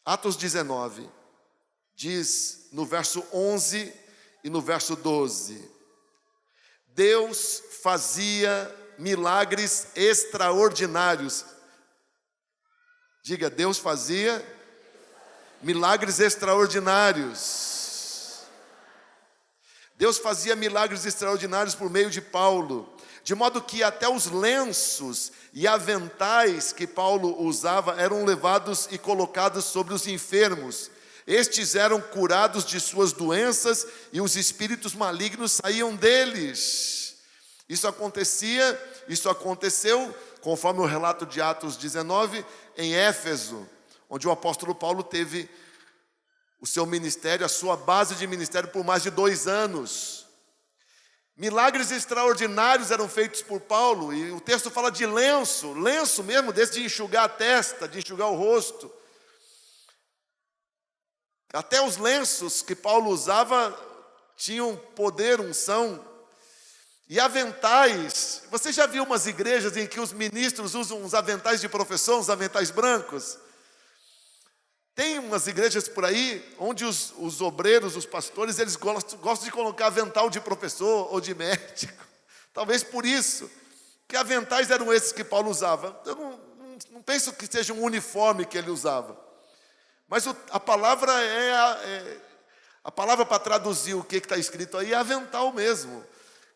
Atos 19, diz no verso 11 e no verso 12: Deus fazia milagres extraordinários. Diga, Deus fazia milagres extraordinários. Deus fazia milagres extraordinários por meio de Paulo, de modo que até os lenços e aventais que Paulo usava eram levados e colocados sobre os enfermos. Estes eram curados de suas doenças e os espíritos malignos saíam deles. Isso aconteceu, conforme o relato de Atos 19, em Éfeso, onde o apóstolo Paulo teve o seu ministério, a sua base de ministério por mais de 2 anos. Milagres extraordinários eram feitos por Paulo, e o texto fala de lenço mesmo, desse de enxugar a testa, de enxugar o rosto. Até os lenços que Paulo usava tinham poder, unção. E aventais, você já viu umas igrejas em que os ministros usam uns aventais de professor, uns aventais brancos? Tem umas igrejas por aí, onde os obreiros, os pastores, eles gostam de colocar avental de professor ou de médico. Talvez por isso, que aventais eram esses que Paulo usava. Eu não penso que seja um uniforme que ele usava. Mas a palavra a palavra para traduzir o que está escrito aí é avental mesmo,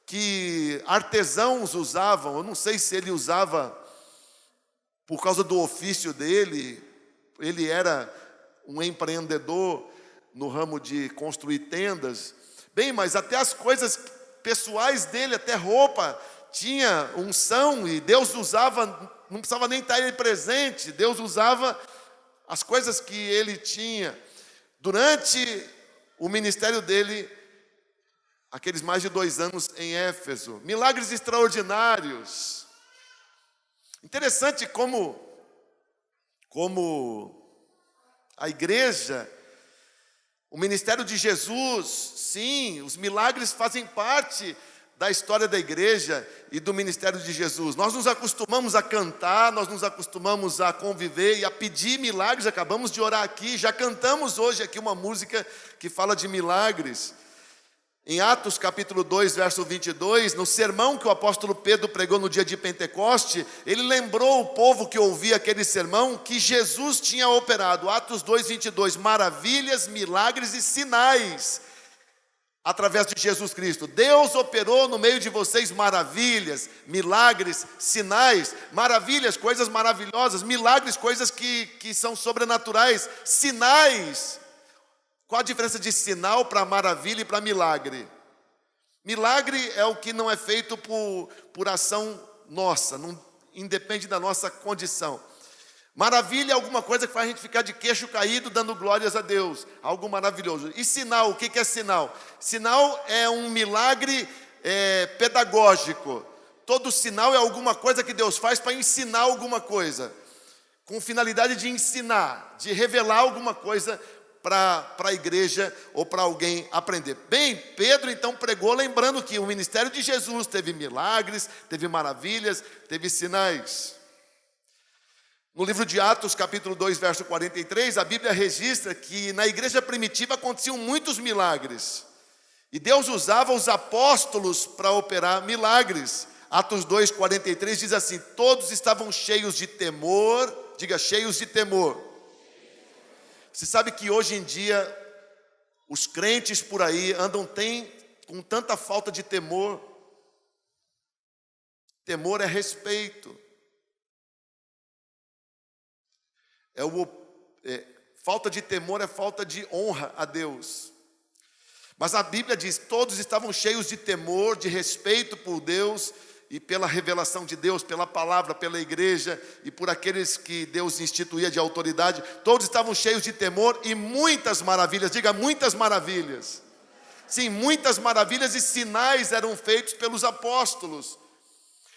que artesãos usavam. Eu não sei se ele usava por causa do ofício dele. Ele era um empreendedor no ramo de construir tendas. Bem, mas até as coisas pessoais dele, até roupa, tinha unção, e Deus usava, não precisava nem estar ele presente, Deus usava as coisas que ele tinha. Durante o ministério dele, aqueles mais de 2 anos em Éfeso, milagres extraordinários. Interessante como a igreja, o ministério de Jesus, sim, os milagres fazem parte da história da igreja e do ministério de Jesus. Nós nos acostumamos a cantar, nós nos acostumamos a conviver e a pedir milagres. Acabamos de orar aqui, já cantamos hoje aqui uma música que fala de milagres. Em Atos capítulo 2, verso 22, no sermão que o apóstolo Pedro pregou no dia de Pentecoste, ele lembrou o povo que ouvia aquele sermão que Jesus tinha operado, Atos 2, 22, maravilhas, milagres e sinais, através de Jesus Cristo. Deus operou no meio de vocês maravilhas, milagres, sinais. Maravilhas, coisas maravilhosas; milagres, coisas que são sobrenaturais; sinais. Qual a diferença de sinal para maravilha e para milagre? Milagre é o que não é feito por ação nossa, não independe da nossa condição. Maravilha é alguma coisa que faz a gente ficar de queixo caído, dando glórias a Deus, algo maravilhoso. E sinal, o que é sinal? Sinal é um milagre pedagógico. Todo sinal é alguma coisa que Deus faz para ensinar alguma coisa, com finalidade de ensinar, de revelar alguma coisa para a igreja ou para alguém aprender. Bem, Pedro então pregou lembrando que o ministério de Jesus teve milagres, teve maravilhas, teve sinais. No livro de Atos, capítulo 2, verso 43, a Bíblia registra que na igreja primitiva aconteciam muitos milagres, e Deus usava os apóstolos para operar milagres. Atos 2, 43 diz assim: todos estavam cheios de temor. Diga, cheios de temor. Você sabe que hoje em dia os crentes por aí andam com tanta falta de temor. Temor é respeito. Falta de temor é falta de honra a Deus. Mas a Bíblia diz: todos estavam cheios de temor, de respeito por Deus e pela revelação de Deus, pela palavra, pela igreja e por aqueles que Deus instituía de autoridade. Todos estavam cheios de temor e muitas maravilhas. Diga, muitas maravilhas. Sim, muitas maravilhas e sinais eram feitos pelos apóstolos.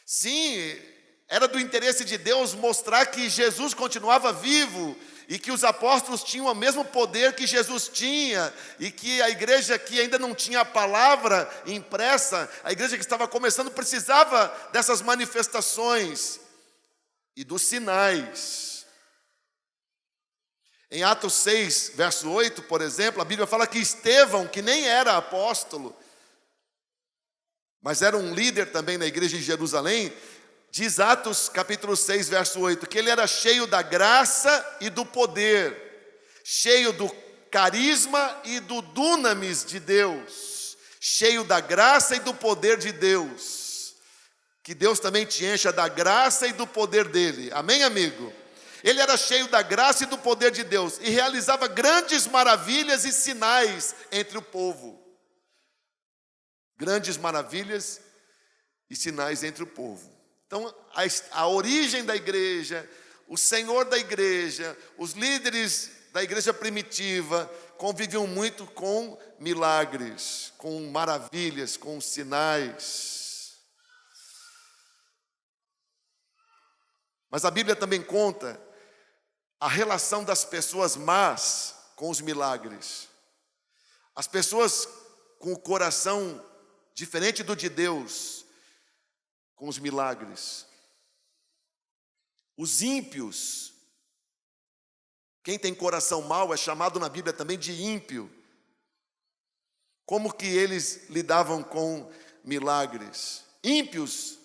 Sim, era do interesse de Deus mostrar que Jesus continuava vivo e que os apóstolos tinham o mesmo poder que Jesus tinha, e que a igreja que ainda não tinha a palavra impressa, a igreja que estava começando, precisava dessas manifestações e dos sinais. Em Atos 6, verso 8, por exemplo, a Bíblia fala que Estevão, que nem era apóstolo, mas era um líder também na igreja de Jerusalém, diz Atos capítulo 6, verso 8, que ele era cheio da graça e do poder, cheio do carisma e do dunamis de Deus, cheio da graça e do poder de Deus. Que Deus também te encha da graça e do poder dele. Amém, amigo? Ele era cheio da graça e do poder de Deus e realizava grandes maravilhas e sinais entre o povo. Grandes maravilhas e sinais entre o povo. Então, a origem da igreja, o Senhor da igreja, os líderes da igreja primitiva conviviam muito com milagres, com maravilhas, com sinais. Mas a Bíblia também conta a relação das pessoas más com os milagres. As pessoas com o coração diferente do de Deus, com os milagres. Os ímpios, quem tem coração mau é chamado na Bíblia também de ímpio. Como que eles lidavam com milagres? Ímpios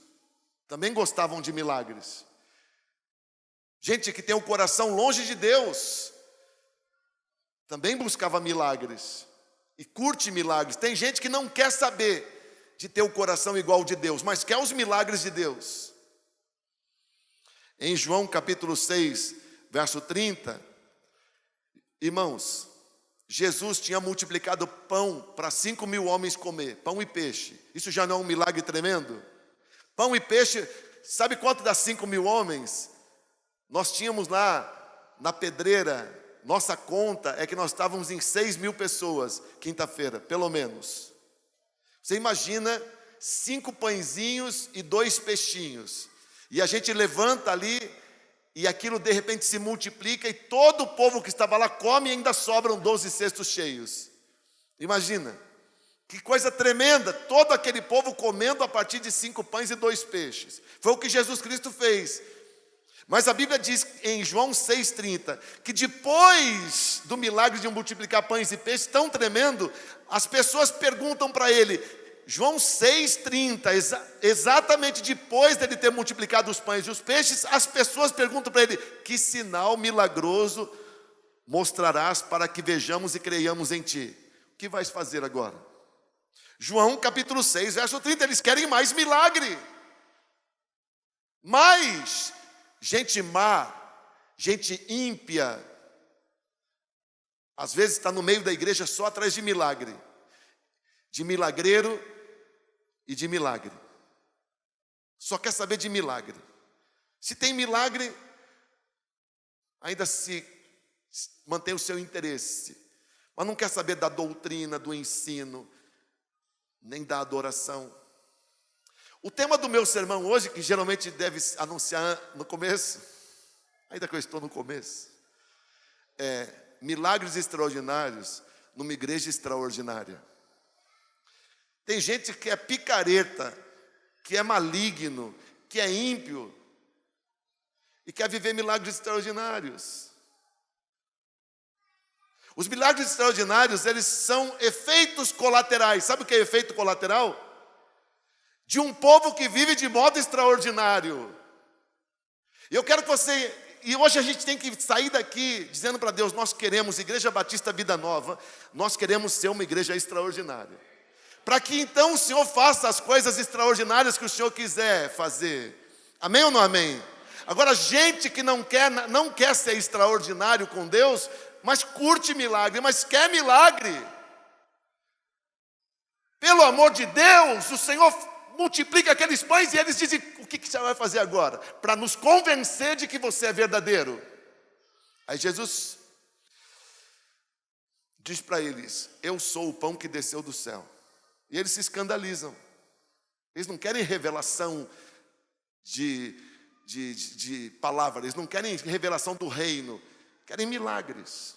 também gostavam de milagres. Gente que tem o coração longe de Deus também buscava milagres e curte milagres. Tem gente que não quer saber de ter o coração igual ao de Deus, mas quer os milagres de Deus. Em João capítulo 6, verso 30, irmãos, Jesus tinha multiplicado pão para 5.000 homens comer, pão e peixe. Isso já não é um milagre tremendo? Pão e peixe, sabe quanto dá 5.000 homens? Nós tínhamos lá na pedreira, nossa conta é que nós estávamos em 6.000 pessoas, quinta-feira, pelo menos. Você imagina 5 pãezinhos e 2 peixinhos. E a gente levanta ali e aquilo de repente se multiplica e todo o povo que estava lá come e ainda sobram 12 cestos cheios. Imagina, que coisa tremenda, todo aquele povo comendo a partir de 5 pães e 2 peixes. Foi o que Jesus Cristo fez. Mas a Bíblia diz em João 6,30 que depois do milagre de multiplicar pães e peixes tão tremendo, as pessoas perguntam para ele, João 6,30, exatamente depois dele ter multiplicado os pães e os peixes, as pessoas perguntam para ele, que sinal milagroso mostrarás para que vejamos e creiamos em ti? O que vais fazer agora? João capítulo 6, verso 30, eles querem mais milagre. Mas gente má, gente ímpia, às vezes está no meio da igreja só atrás de milagre, de milagreiro e de milagre. Só quer saber de milagre. Se tem milagre, ainda se mantém o seu interesse, mas não quer saber da doutrina, do ensino, nem da adoração. O tema do meu sermão hoje, que geralmente deve anunciar no começo, ainda que eu estou no começo, é milagres extraordinários numa igreja extraordinária. Tem gente que é picareta, que é maligno, que é ímpio e quer viver milagres extraordinários. Os milagres extraordinários, eles são efeitos colaterais. Sabe o que é efeito colateral? De um povo que vive de modo extraordinário. E eu quero que você, e hoje a gente tem que sair daqui dizendo para Deus, nós queremos, Igreja Batista Vida Nova, nós queremos ser uma igreja extraordinária. Para que então o Senhor faça as coisas extraordinárias que o Senhor quiser fazer. Amém ou não amém? Agora, gente que não quer ser extraordinário com Deus, mas curte milagre, mas quer milagre. Pelo amor de Deus, o Senhor multiplica aqueles pães e eles dizem, o que você vai fazer agora? Para nos convencer de que você é verdadeiro. Aí Jesus diz para eles, eu sou o pão que desceu do céu. E eles se escandalizam. Eles não querem revelação de palavras, eles não querem revelação do reino, querem milagres.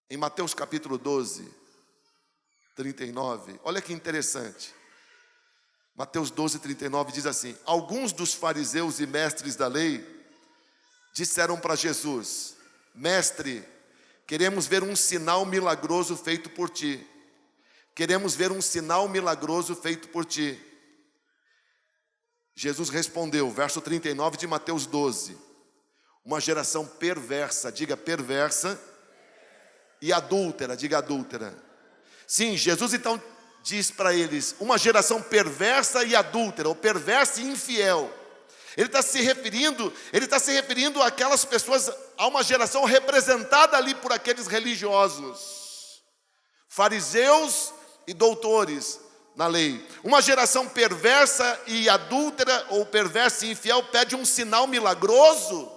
Em Mateus capítulo 12, 39, olha que interessante. Mateus 12, 39 diz assim, alguns dos fariseus e mestres da lei disseram para Jesus: Mestre, queremos ver um sinal milagroso feito por ti. Queremos ver um sinal milagroso feito por ti. Jesus respondeu, verso 39 de Mateus 12. Uma geração perversa, diga perversa, e adúltera, diga adúltera. Sim, Jesus então diz para eles, uma geração perversa e adúltera, ou perversa e infiel. Ele está se referindo àquelas pessoas, a uma geração representada ali por aqueles religiosos, fariseus e doutores na lei. Uma geração perversa e adúltera, ou perversa e infiel, pede um sinal milagroso,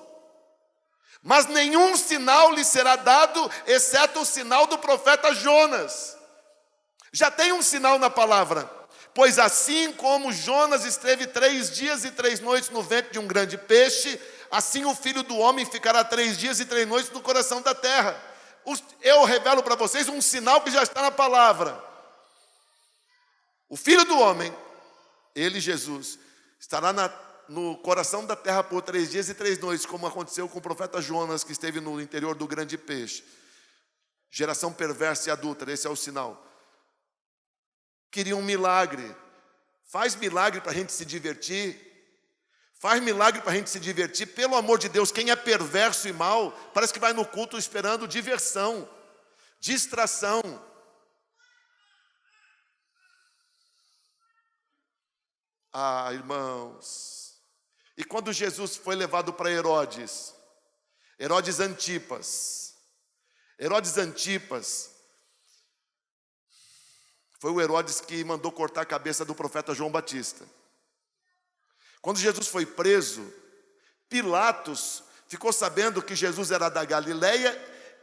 mas nenhum sinal lhe será dado, exceto o sinal do profeta Jonas. Já tem um sinal na palavra. Pois assim como Jonas esteve 3 dias e 3 noites no ventre de um grande peixe, assim o Filho do Homem ficará 3 dias e 3 noites no coração da terra. Eu revelo para vocês um sinal que já está na palavra. O Filho do Homem, ele, Jesus, estará no coração da terra por 3 dias e 3 noites, como aconteceu com o profeta Jonas, que esteve no interior do grande peixe. Geração perversa e adúltera, esse é o sinal. Queria um milagre. Faz milagre para a gente se divertir. Faz milagre para a gente se divertir. Pelo amor de Deus, quem é perverso e mau, parece que vai no culto esperando diversão, distração. Ah, irmãos. E quando Jesus foi levado para Herodes Antipas. Herodes Antipas foi o Herodes que mandou cortar a cabeça do profeta João Batista. Quando Jesus foi preso, Pilatos ficou sabendo que Jesus era da Galileia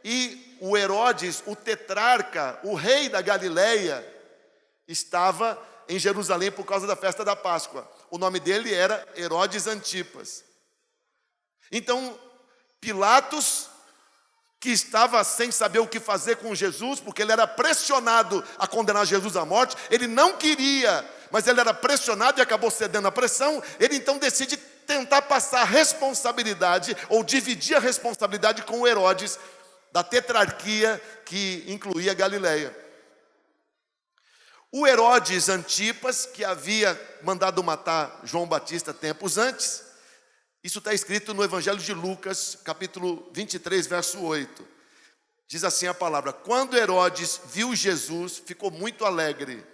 e o Herodes, o tetrarca, o rei da Galileia, estava em Jerusalém por causa da festa da Páscoa. O nome dele era Herodes Antipas. Então, Pilatos, que estava sem saber o que fazer com Jesus, porque ele era pressionado a condenar Jesus à morte, ele não queria, mas ele era pressionado e acabou cedendo à pressão. Ele então decide tentar passar a responsabilidade, ou dividir a responsabilidade com o Herodes, da tetrarquia que incluía Galileia. O Herodes Antipas, que havia mandado matar João Batista tempos antes, isso está escrito no Evangelho de Lucas, capítulo 23, verso 8. Diz assim a palavra: quando Herodes viu Jesus, ficou muito alegre,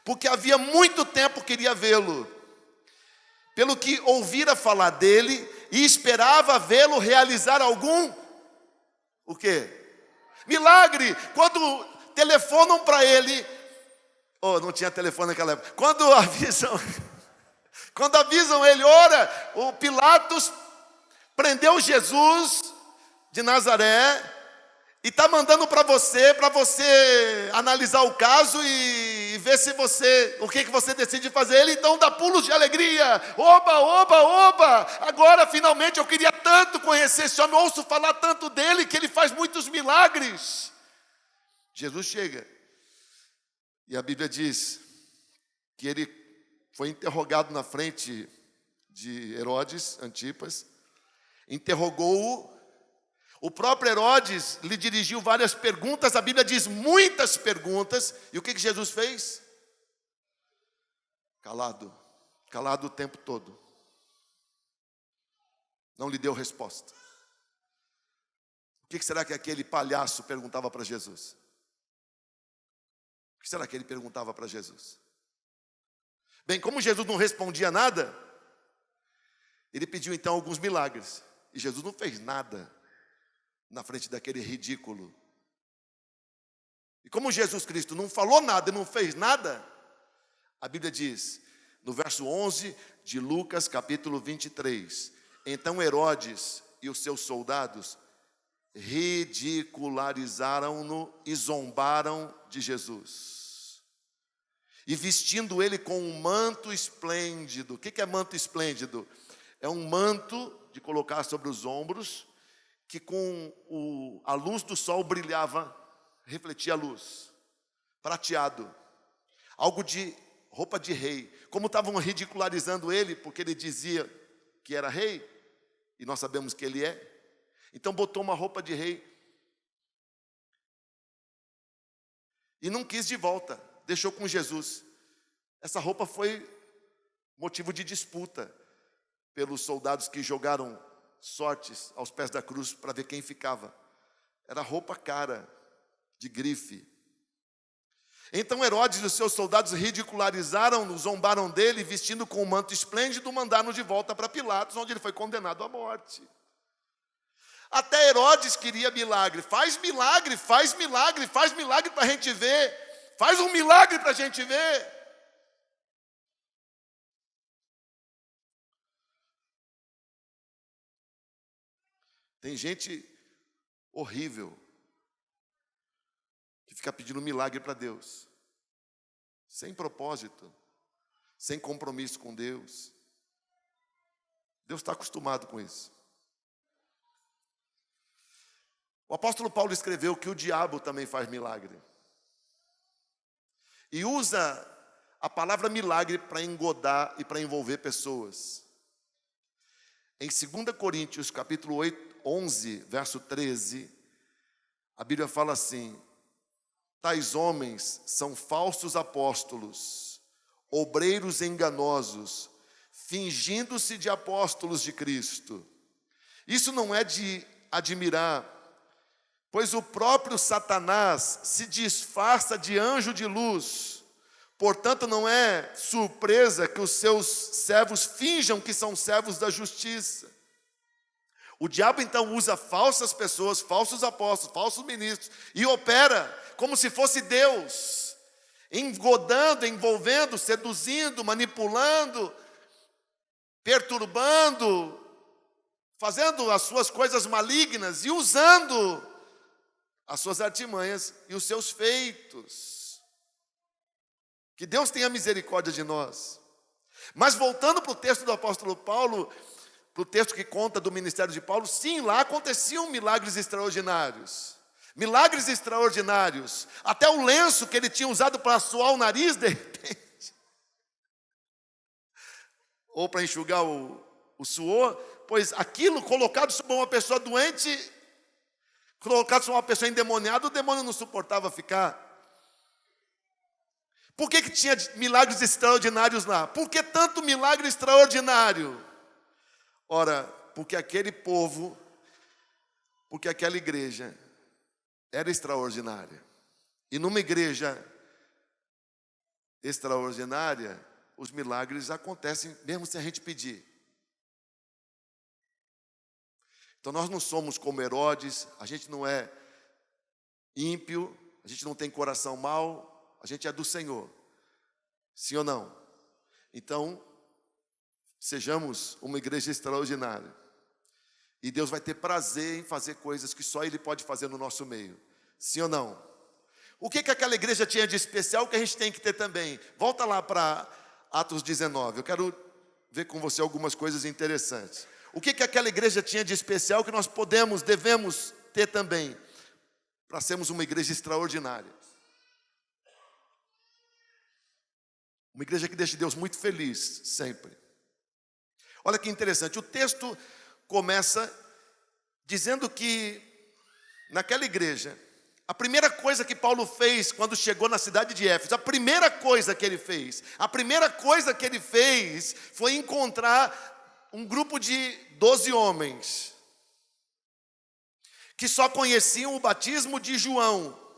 porque havia muito tempo queria vê-lo, pelo que ouvira falar dele e esperava vê-lo realizar algum, o quê? Milagre. Quando telefonam para ele, não tinha telefone naquela época, quando avisam ele, ora, o Pilatos prendeu Jesus de Nazaré e está mandando para você analisar o caso e ver se o que você decide fazer. Ele então dá pulos de alegria. Oba, agora finalmente eu queria tanto conhecer esse homem, ouço falar tanto dele, que ele faz muitos milagres. Jesus chega e a Bíblia diz que ele foi interrogado na frente de Herodes Antipas, interrogou-o. O próprio Herodes lhe dirigiu várias perguntas, a Bíblia diz muitas perguntas, e o que Jesus fez? Calado o tempo todo. Não lhe deu resposta. O que será que aquele palhaço perguntava para Jesus? O que será que ele perguntava para Jesus? Bem, como Jesus não respondia nada, ele pediu então alguns milagres. E Jesus não fez nada na frente daquele ridículo. E como Jesus Cristo não falou nada e não fez nada, a Bíblia diz, no verso 11 de Lucas, capítulo 23, então Herodes e os seus soldados ridicularizaram-no e zombaram de Jesus. E vestindo ele com um manto esplêndido. O que é manto esplêndido? É um manto de colocar sobre os ombros, que com a luz do sol brilhava, refletia a luz, prateado, algo de roupa de rei. Como estavam ridicularizando ele, porque ele dizia que era rei, e nós sabemos que ele é. Então botou uma roupa de rei e não quis de volta, deixou com Jesus. Essa roupa foi motivo de disputa pelos soldados que jogaram sortes aos pés da cruz para ver quem ficava. Era roupa cara, de grife. Então Herodes e os seus soldados ridicularizaram-no, zombaram dele, vestindo com um manto esplêndido, mandaram de volta para Pilatos, onde ele foi condenado à morte. Até Herodes queria milagre. Faz milagre, faz milagre, faz milagre para a gente ver. Faz um milagre para a gente ver. Tem gente horrível que fica pedindo milagre para Deus, sem propósito, sem compromisso com Deus. Deus está acostumado com isso. O apóstolo Paulo escreveu que o diabo também faz milagre. E usa a palavra milagre para engodar e para envolver pessoas. Em 2 Coríntios, capítulo 11, verso 13, a Bíblia fala assim: tais homens são falsos apóstolos, obreiros enganosos, fingindo-se de apóstolos de Cristo. Isso não é de admirar, pois o próprio Satanás se disfarça de anjo de luz. Portanto, não é surpresa que os seus servos finjam que são servos da justiça. O diabo então usa falsas pessoas, falsos apóstolos, falsos ministros, e opera como se fosse Deus, engodando, envolvendo, seduzindo, manipulando, perturbando, fazendo as suas coisas malignas e usando as suas artimanhas e os seus feitos. Que Deus tenha misericórdia de nós. Mas voltando para o texto do apóstolo Paulo, para o texto que conta do ministério de Paulo, sim, lá aconteciam milagres extraordinários. Milagres extraordinários. Até o lenço que ele tinha usado para suar o nariz, de repente, ou para enxugar o suor, pois aquilo colocado sobre uma pessoa doente, colocado sobre uma pessoa endemoniada, o demônio não suportava ficar. Por que tinha milagres extraordinários lá? Por que tanto milagre extraordinário? Ora, porque aquele povo, porque aquela igreja era extraordinária. E numa igreja extraordinária, os milagres acontecem mesmo sem a gente pedir. Então nós não somos como Herodes, a gente não é ímpio, a gente não tem coração mau, a gente é do Senhor. Sim ou não? Então, sejamos uma igreja extraordinária. E Deus vai ter prazer em fazer coisas que só Ele pode fazer no nosso meio. Sim ou não? O que aquela igreja tinha de especial que a gente tem que ter também? Volta lá para Atos 19. Eu quero ver com você algumas coisas interessantes. O que aquela igreja tinha de especial que nós devemos ter também, para sermos uma igreja extraordinária? Uma igreja que deixa Deus muito feliz, sempre. Olha que interessante, o texto começa dizendo que, naquela igreja, a primeira coisa que Paulo fez quando chegou na cidade de Éfeso, a primeira coisa que ele fez foi encontrar um grupo de 12 homens, que só conheciam o batismo de João,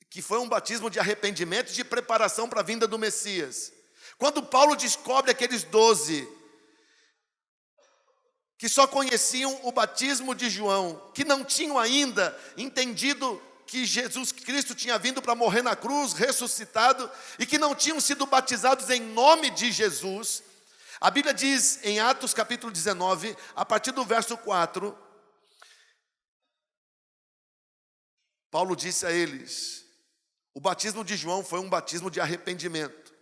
que foi um batismo de arrependimento e de preparação para a vinda do Messias. Quando Paulo descobre aqueles 12 que só conheciam o batismo de João, que não tinham ainda entendido que Jesus Cristo tinha vindo para morrer na cruz, ressuscitado, e que não tinham sido batizados em nome de Jesus, a Bíblia diz em Atos capítulo 19, a partir do verso 4, Paulo disse a eles: o batismo de João foi um batismo de arrependimento.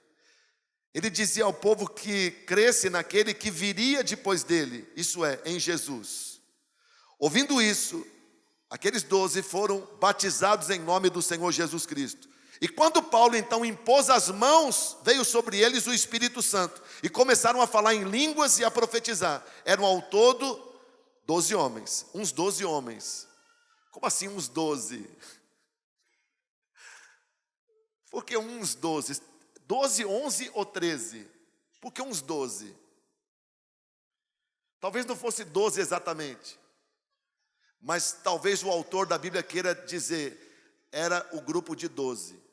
Ele dizia ao povo que cresce naquele que viria depois dele, isso é, em Jesus. Ouvindo isso, aqueles 12 foram batizados em nome do Senhor Jesus Cristo. E quando Paulo então impôs as mãos, veio sobre eles o Espírito Santo. E começaram a falar em línguas e a profetizar. Eram ao todo 12 homens. Uns 12 homens. Como assim uns 12? Por que uns 12? 12, 11 ou 13? Por que uns 12? Talvez não fosse 12 exatamente. Mas talvez o autor da Bíblia queira dizer, era o grupo de 12.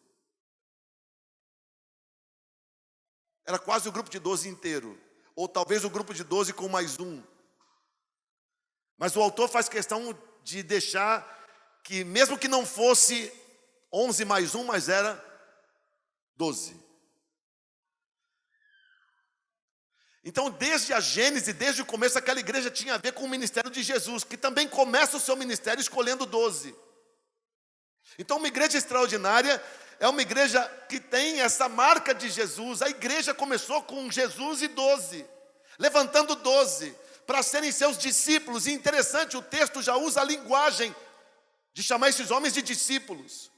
Era quase o grupo de 12 inteiro. Ou talvez o grupo de 12 com mais um. Mas o autor faz questão de deixar que, mesmo que não fosse 11 mais 1, mas era 12. Então, desde a Gênese, desde o começo, aquela igreja tinha a ver com o ministério de Jesus, que também começa o seu ministério escolhendo 12. Então, uma igreja extraordinária é uma igreja que tem essa marca de Jesus. A igreja começou com Jesus e 12, levantando 12, para serem seus discípulos. E interessante, o texto já usa a linguagem de chamar esses homens de discípulos.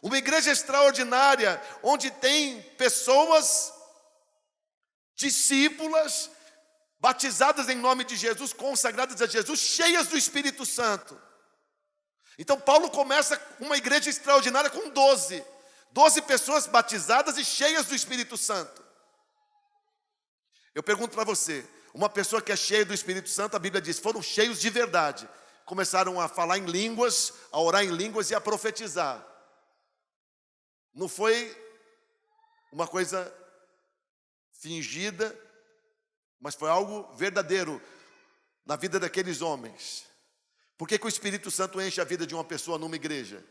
Uma igreja extraordinária, onde tem pessoas discípulas, batizadas em nome de Jesus, consagradas a Jesus, cheias do Espírito Santo. Então Paulo começa uma igreja extraordinária com 12 pessoas batizadas e cheias do Espírito Santo. Eu pergunto para você, uma pessoa que é cheia do Espírito Santo, a Bíblia diz, foram cheios de verdade. Começaram a falar em línguas, a orar em línguas e a profetizar. Não foi uma coisa fingida, mas foi algo verdadeiro na vida daqueles homens. Por que o Espírito Santo enche a vida de uma pessoa numa igreja?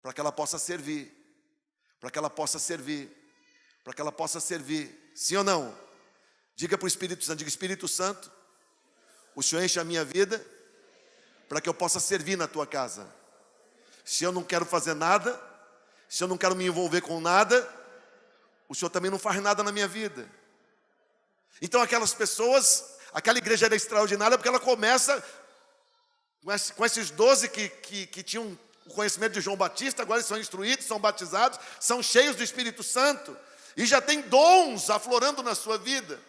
Para que ela possa servir, para que ela possa servir, para que ela possa servir. Sim ou não? Diga para o Espírito Santo, diga, Espírito Santo, o Senhor enche a minha vida para que eu possa servir na tua casa. Se eu não quero fazer nada, se eu não quero me envolver com nada, o Senhor também não faz nada na minha vida. Então aquelas pessoas, aquela igreja era extraordinária porque ela começa com esses 12 que tinham o conhecimento de João Batista, agora eles são instruídos, são batizados, são cheios do Espírito Santo e já tem dons aflorando na sua vida.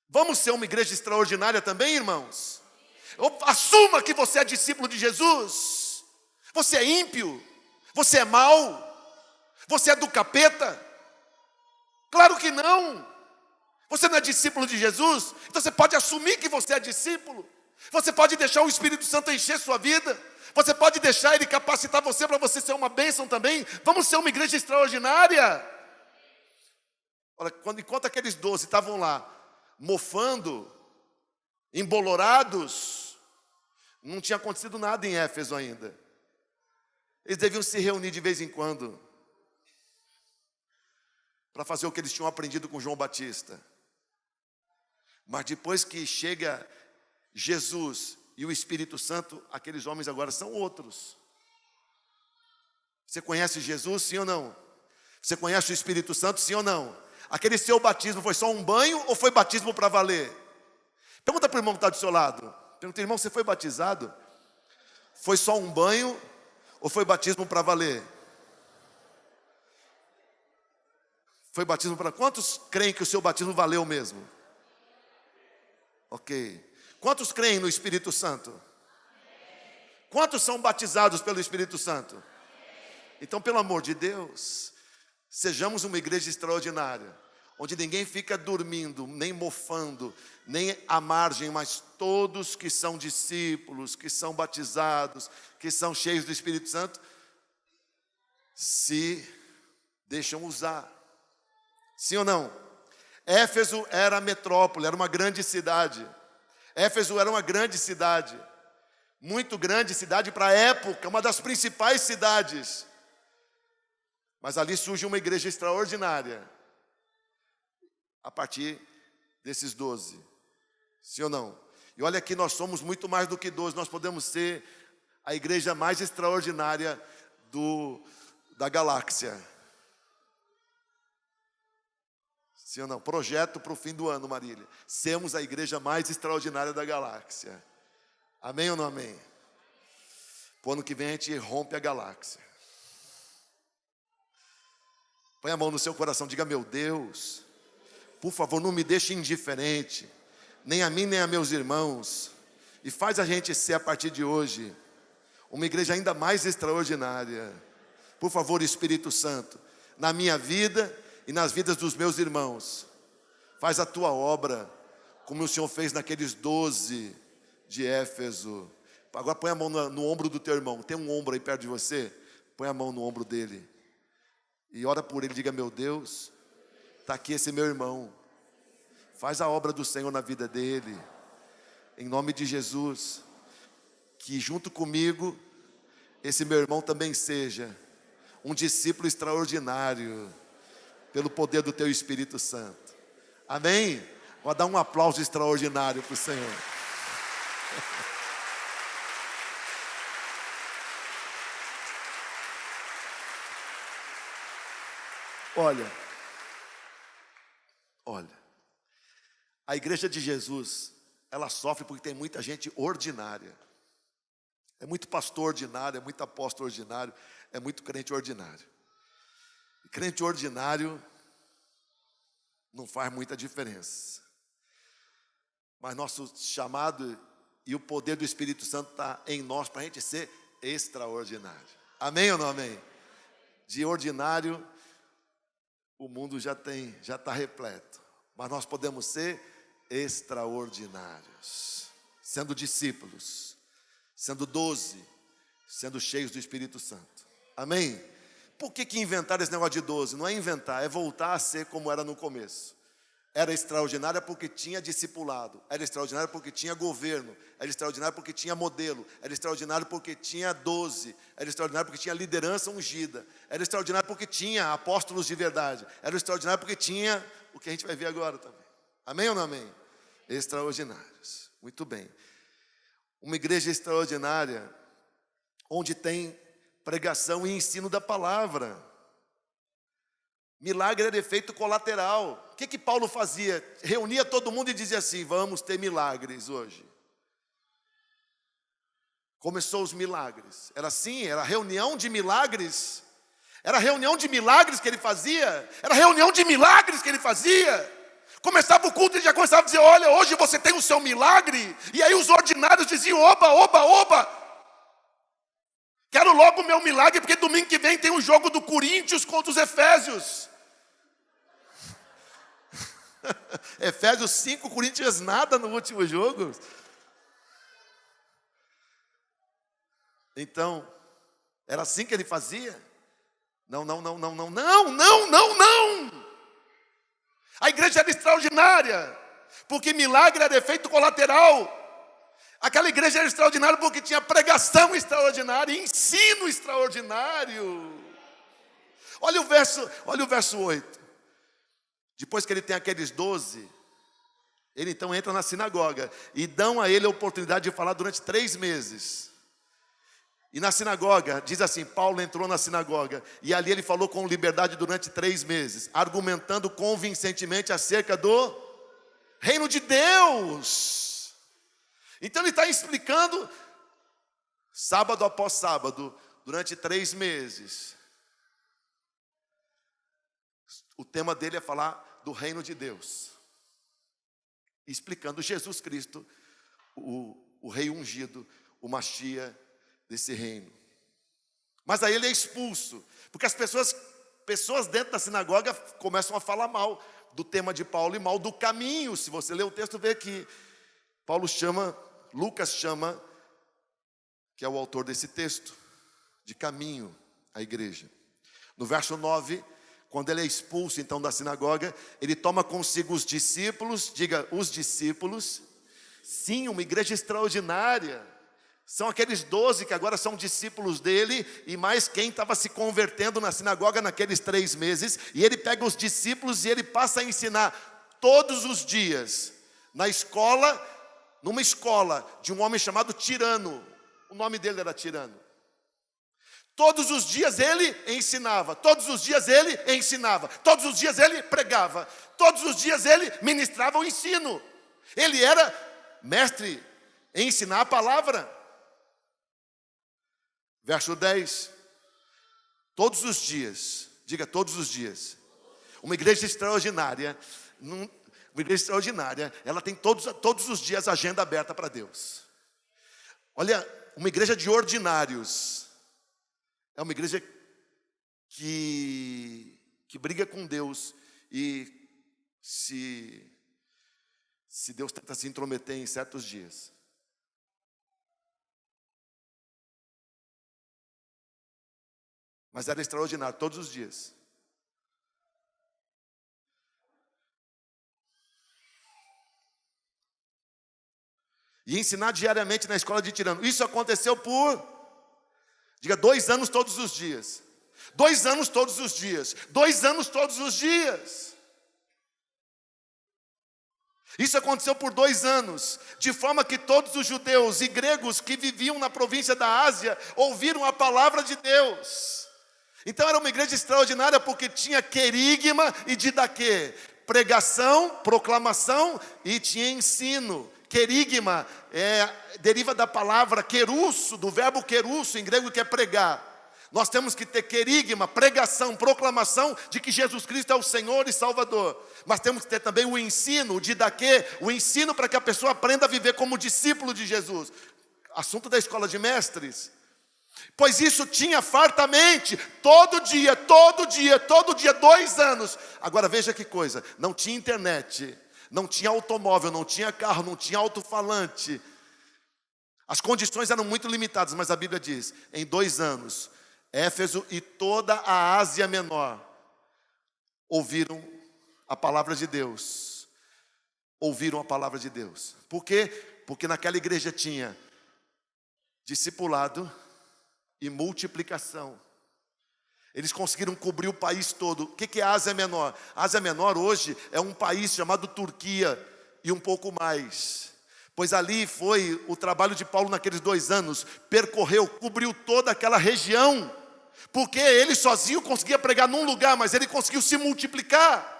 Vamos ser uma igreja extraordinária também, irmãos? Assuma que você é discípulo de Jesus. Você é ímpio, você é mau, você é do capeta? Claro que não. Você não é discípulo de Jesus? Então você pode assumir que você é discípulo. Você pode deixar o Espírito Santo encher sua vida. Você pode deixar Ele capacitar você para você ser uma bênção também. Vamos ser uma igreja extraordinária. Olha, enquanto aqueles 12 estavam lá, mofando, embolorados, não tinha acontecido nada em Éfeso ainda. Eles deviam se reunir de vez em quando para fazer o que eles tinham aprendido com João Batista. Mas depois que chega Jesus e o Espírito Santo, aqueles homens agora são outros. Você conhece Jesus, sim ou não? Você conhece o Espírito Santo, sim ou não? Aquele seu batismo foi só um banho ou foi batismo para valer? Pergunta para o irmão que está do seu lado. Pergunta, irmão, você foi batizado? Foi só um banho ou foi batismo para valer? Foi batismo para... Quantos creem que o seu batismo valeu mesmo? Ok. Quantos creem no Espírito Santo? Quantos são batizados pelo Espírito Santo? Então, pelo amor de Deus, sejamos uma igreja extraordinária, onde ninguém fica dormindo, nem mofando, nem à margem, mas todos que são discípulos, que são batizados, que são cheios do Espírito Santo, se deixam usar. Sim ou não? Éfeso era a metrópole, era uma grande cidade. Éfeso era uma grande cidade, muito grande cidade para a época, uma das principais cidades. Mas ali surge uma igreja extraordinária, a partir desses 12. Sim ou não? E olha que nós somos muito mais do que 12, nós podemos ser a igreja mais extraordinária da galáxia. Sim ou não? Projeto para o fim do ano, Marília. Sermos a igreja mais extraordinária da galáxia. Amém ou não amém? Pro ano que vem a gente rompe a galáxia. Põe a mão no seu coração, diga: meu Deus, por favor, não me deixe indiferente, nem a mim nem a meus irmãos, e faz a gente ser a partir de hoje uma igreja ainda mais extraordinária. Por favor, Espírito Santo, na minha vida e nas vidas dos meus irmãos, faz a tua obra, como o Senhor fez naqueles 12 de Éfeso. Agora põe a mão no ombro do teu irmão. Tem um ombro aí perto de você? Põe a mão no ombro dele e ora por ele, diga: meu Deus, está aqui esse meu irmão, faz a obra do Senhor na vida dele, em nome de Jesus. Que junto comigo, esse meu irmão também seja um discípulo extraordinário, pelo poder do teu Espírito Santo. Amém? Vou dar um aplauso extraordinário para o Senhor. Olha, a igreja de Jesus, ela sofre porque tem muita gente ordinária. É muito pastor ordinário, é muito apóstolo ordinário, é muito crente ordinário. E crente ordinário não faz muita diferença. Mas nosso chamado e o poder do Espírito Santo está em nós para a gente ser extraordinário. Amém ou não amém? De ordinário, o mundo já está repleto. Mas nós podemos ser extraordinários, sendo discípulos, sendo 12, sendo cheios do Espírito Santo. Amém? Por que inventaram esse negócio de 12? Não é inventar, é voltar a ser como era no começo. Era extraordinária porque tinha discipulado, era extraordinária porque tinha governo, era extraordinário porque tinha modelo, era extraordinário porque tinha 12, era extraordinário porque tinha liderança ungida, era extraordinário porque tinha apóstolos de verdade, era extraordinário porque tinha o que a gente vai ver agora também. Amém ou não amém? Extraordinários. Muito bem. Uma igreja extraordinária, onde tem pregação e ensino da palavra. Milagre era efeito colateral. O que Paulo fazia? Reunia todo mundo e dizia assim: vamos ter milagres hoje. Começou os milagres. Era assim, era reunião de milagres. Era reunião de milagres que ele fazia. Era reunião de milagres que ele fazia. Começava o culto e já começava a dizer: olha, hoje você tem o seu milagre. E aí os ordinários diziam: oba, oba, oba. Quero logo o meu milagre, porque domingo que vem tem um jogo do Corinthians contra os Efésios. Efésios 5, Corinthians nada no último jogo. Então, era assim que ele fazia? Não. A igreja era extraordinária, porque milagre era efeito colateral. Aquela igreja era extraordinária porque tinha pregação extraordinária, ensino extraordinário. Olha o verso 8. Depois que ele tem aqueles 12, ele então entra na sinagoga e dão a ele a oportunidade de falar durante 3 meses. E na sinagoga, diz assim, Paulo entrou na sinagoga e ali ele falou com liberdade durante 3 meses, argumentando convincentemente acerca do reino de Deus. Então ele está explicando, sábado após sábado, durante 3 meses. O tema dele é falar do reino de Deus, explicando Jesus Cristo, o rei ungido, o Machia desse reino. Mas aí ele é expulso, porque as pessoas dentro da sinagoga começam a falar mal do tema de Paulo e mal do caminho. Se você ler o texto, vê que Lucas chama, que é o autor desse texto, de caminho, a igreja. No verso 9, quando ele é expulso então da sinagoga, ele toma consigo os discípulos, diga, os discípulos. Sim, uma igreja extraordinária. São aqueles 12 que agora são discípulos dele, e mais quem estava se convertendo na sinagoga naqueles 3 meses. E ele pega os discípulos e ele passa a ensinar todos os dias, numa escola de um homem chamado Tirano. O nome dele era Tirano. Todos os dias ele ensinava, todos os dias ele ensinava, todos os dias ele pregava, todos os dias ele ministrava o ensino. Ele era mestre em ensinar a palavra. Verso 10. Todos os dias, diga todos os dias. Uma igreja extraordinária, ela tem todos os dias agenda aberta para Deus. Olha, uma igreja de ordinários é uma igreja que briga com Deus e se Deus tenta se intrometer em certos dias. Mas era extraordinário todos os dias. E ensinar diariamente na escola de Tirano. Isso aconteceu por, diga, 2 anos todos os dias. 2 anos todos os dias. 2 anos todos os dias. Isso aconteceu por 2 anos, de forma que todos os judeus e gregos que viviam na província da Ásia ouviram a palavra de Deus. Então era uma igreja extraordinária porque tinha querigma e didaquê, pregação, proclamação e tinha ensino. Querigma deriva da palavra querusso, do verbo querusso, em grego, que é pregar. Nós temos que ter querigma, pregação, proclamação de que Jesus Cristo é o Senhor e Salvador. Mas temos que ter também o ensino, o didaquê, o ensino para que a pessoa aprenda a viver como discípulo de Jesus. Assunto da escola de mestres. Pois isso tinha fartamente, todo dia, 2 anos. Agora veja que coisa, não tinha internet, não tinha automóvel, não tinha carro, não tinha alto-falante. As condições eram muito limitadas, mas a Bíblia diz, em 2 anos, Éfeso e toda a Ásia Menor ouviram a palavra de Deus. Ouviram a palavra de Deus. Por quê? Porque naquela igreja tinha discipulado e multiplicação. Eles conseguiram cobrir o país todo. O que é a Ásia Menor? A Ásia Menor hoje é um país chamado Turquia e um pouco mais. Pois ali foi o trabalho de Paulo naqueles 2 anos. Percorreu, cobriu toda aquela região. Porque ele sozinho conseguia pregar num lugar, mas ele conseguiu se multiplicar.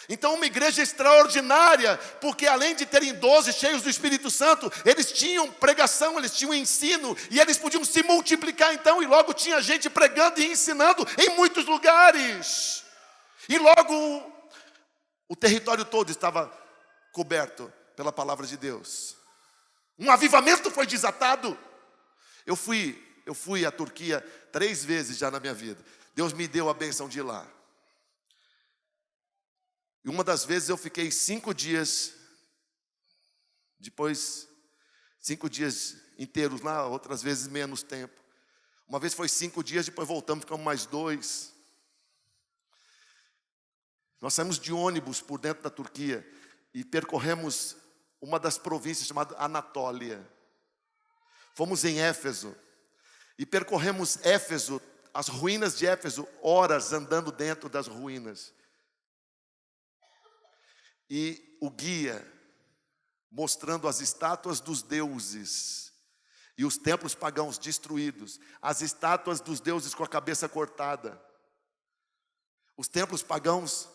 Então uma igreja extraordinária, porque além de terem 12 cheios do Espírito Santo, eles tinham pregação, eles tinham ensino, e eles podiam se multiplicar então, e logo tinha gente pregando e ensinando em muitos lugares. E logo o território todo estava coberto pela palavra de Deus. Um avivamento foi desatado. Eu fui à Turquia 3 vezes já na minha vida. Deus me deu a bênção de ir lá. E uma das vezes eu fiquei 5 dias, depois 5 dias inteiros lá, outras vezes menos tempo. Uma vez foi 5 dias, depois voltamos, ficamos mais 2. Nós saímos de ônibus por dentro da Turquia e percorremos uma das províncias chamada Anatólia. Fomos em Éfeso e percorremos Éfeso, as ruínas de Éfeso, horas andando dentro das ruínas. E o guia mostrando as estátuas dos deuses e os templos pagãos destruídos, as estátuas dos deuses com a cabeça cortada, os templos pagãos,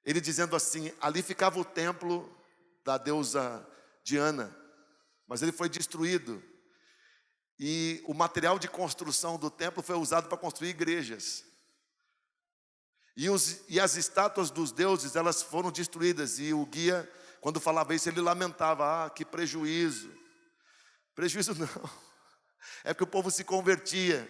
ele dizendo assim, ali ficava o templo da deusa Diana, mas ele foi destruído e o material de construção do templo foi usado para construir igrejas. E as estátuas dos deuses, elas foram destruídas. E o guia, quando falava isso, ele lamentava. Que prejuízo. Prejuízo não. É porque o povo se convertia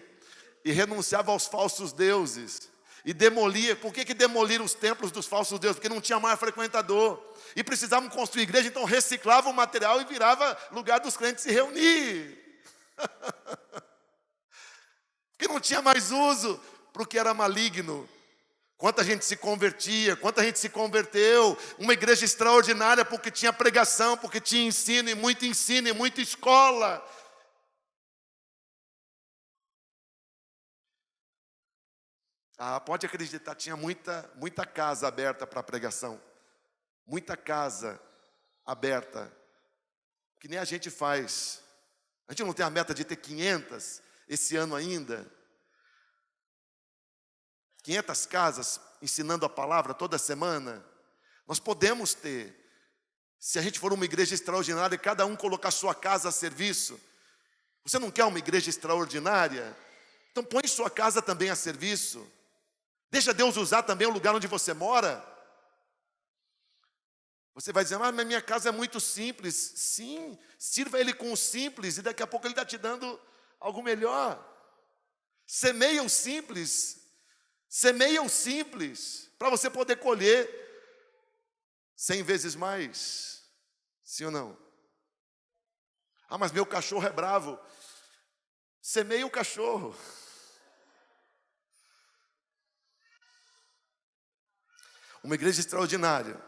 e renunciava aos falsos deuses. E demolia. Por que demoliram os templos dos falsos deuses? Porque não tinha mais frequentador. E precisavam construir igreja, então reciclavam o material e virava lugar dos crentes se reunir. Porque não tinha mais uso para o que era maligno. Quanta gente se convertia, quanta gente se converteu. Uma igreja extraordinária porque tinha pregação, porque tinha ensino e muita escola. Pode acreditar, tinha muita casa aberta para pregação. Muita casa aberta, que nem a gente faz. A gente não tem a meta de ter 500 esse ano ainda. 500 casas ensinando a palavra toda semana. Nós podemos ter, se a gente for uma igreja extraordinária, cada um colocar sua casa a serviço. Você não quer uma igreja extraordinária? Então põe sua casa também a serviço. Deixa Deus usar também o lugar onde você mora. Você vai dizer, mas minha casa é muito simples. Sim, sirva Ele com o simples e daqui a pouco Ele está te dando algo melhor. Semeia o simples. Semeia o simples para você poder colher 100 vezes mais. Sim ou não? Ah, mas meu cachorro é bravo. Semeia o cachorro. Uma igreja extraordinária,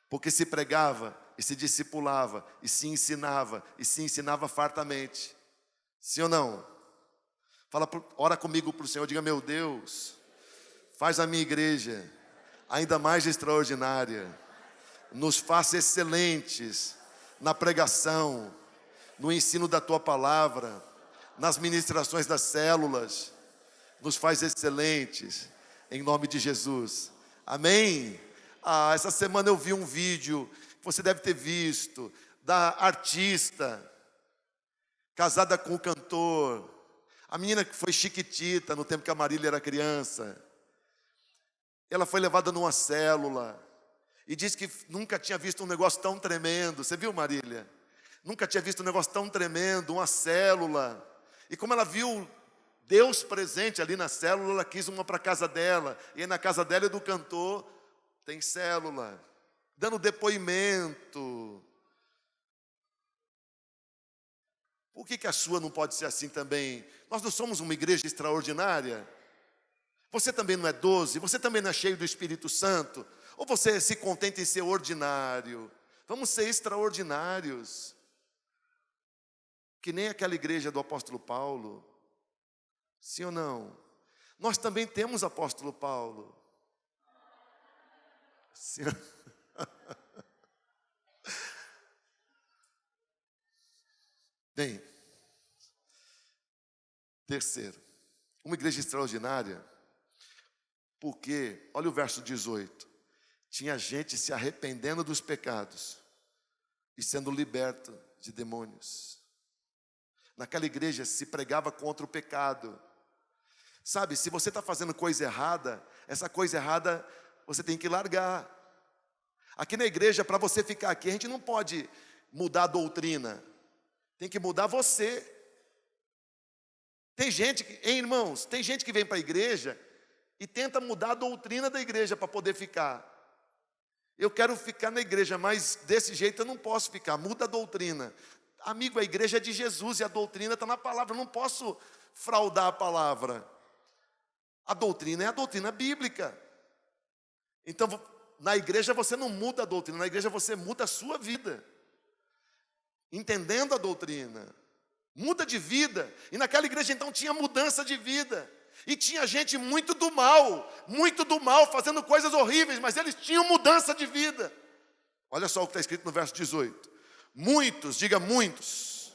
porque se pregava, e se discipulava, e se ensinava fartamente. Sim ou não? Ora comigo para o Senhor, diga, meu Deus, faz a minha igreja ainda mais extraordinária, nos faça excelentes na pregação, no ensino da Tua palavra, nas ministrações das células, nos faz excelentes, em nome de Jesus. Amém? Essa semana eu vi um vídeo, que você deve ter visto, da artista, casada com o cantor, a menina que foi chiquitita no tempo que a Marília era criança. Ela foi levada numa célula, e disse que nunca tinha visto um negócio tão tremendo. Você viu, Marília? Nunca tinha visto um negócio tão tremendo, uma célula. E como ela viu Deus presente ali na célula, ela quis uma para a casa dela. E aí na casa dela e do cantor tem célula, dando depoimento. Por que a sua não pode ser assim também? Nós não somos uma igreja extraordinária? Você também não é doce? Você também não é cheio do Espírito Santo? Ou você se contenta em ser ordinário? Vamos ser extraordinários. Que nem aquela igreja do apóstolo Paulo. Sim ou não? Nós também temos apóstolo Paulo. Sim. Bem, terceiro, uma igreja extraordinária, porque, olha o verso 18, tinha gente se arrependendo dos pecados e sendo liberto de demônios. Naquela igreja se pregava contra o pecado. Sabe, se você está fazendo coisa errada, essa coisa errada você tem que largar. Aqui na igreja, para você ficar aqui, a gente não pode mudar a doutrina. Tem que mudar você. Tem gente, irmãos, tem gente que vem para a igreja e tenta mudar a doutrina da igreja para poder ficar. Eu quero ficar na igreja, mas desse jeito eu não posso ficar. Muda a doutrina. Amigo, a igreja é de Jesus e a doutrina está na palavra. Eu não posso fraudar a palavra. A doutrina é a doutrina bíblica. Então, na igreja você não muda a doutrina, na igreja você muda a sua vida. Entendendo a doutrina. Muda de vida. E naquela igreja então tinha mudança de vida. E tinha gente muito do mal, fazendo coisas horríveis, mas eles tinham mudança de vida. Olha só o que está escrito no verso 18. Muitos, diga muitos.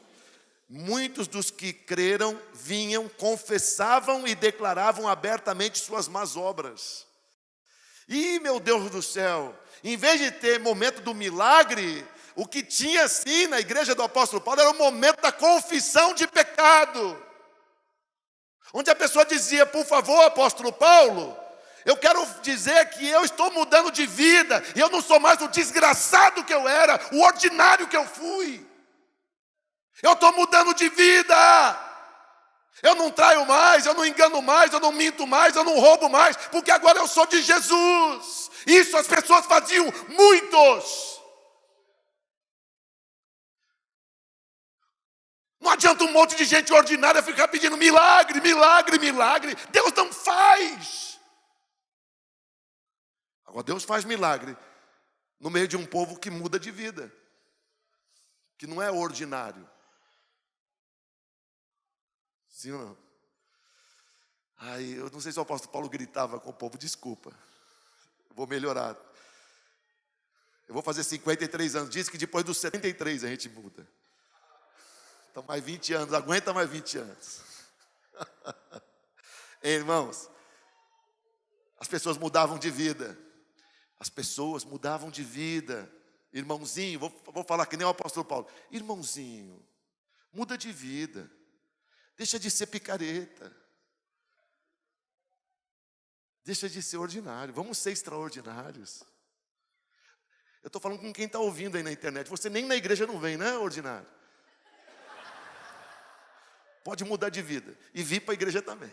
Muitos dos que creram vinham, confessavam e declaravam abertamente suas más obras. E meu Deus do céu, em vez de ter momento do milagre, o que tinha sim na igreja do apóstolo Paulo era o momento da confissão de pecado. Onde a pessoa dizia, por favor, apóstolo Paulo, eu quero dizer que eu estou mudando de vida, e eu não sou mais o desgraçado que eu era, o ordinário que eu fui. Eu estou mudando de vida. Eu não traio mais, eu não engano mais, eu não minto mais, eu não roubo mais, porque agora eu sou de Jesus. Isso as pessoas faziam, muitos. Não adianta um monte de gente ordinária ficar pedindo milagre, milagre, milagre. Deus não faz. Agora Deus faz milagre no meio de um povo que muda de vida, que não é ordinário. Sim ou não? Eu não sei se o apóstolo Paulo gritava com o povo, desculpa. Eu vou melhorar. Eu vou fazer 53 anos. Diz que depois dos 73 a gente muda. Então mais 20 anos, aguenta mais 20 anos. Irmãos, as pessoas mudavam de vida. As pessoas mudavam de vida. Irmãozinho, vou falar que nem o apóstolo Paulo. Irmãozinho, muda de vida. Deixa de ser picareta. Deixa de ser ordinário. Vamos ser extraordinários. Eu estou falando com quem está ouvindo aí na internet. Você nem na igreja não vem, né, ordinário? Pode mudar de vida. E vir para a igreja também.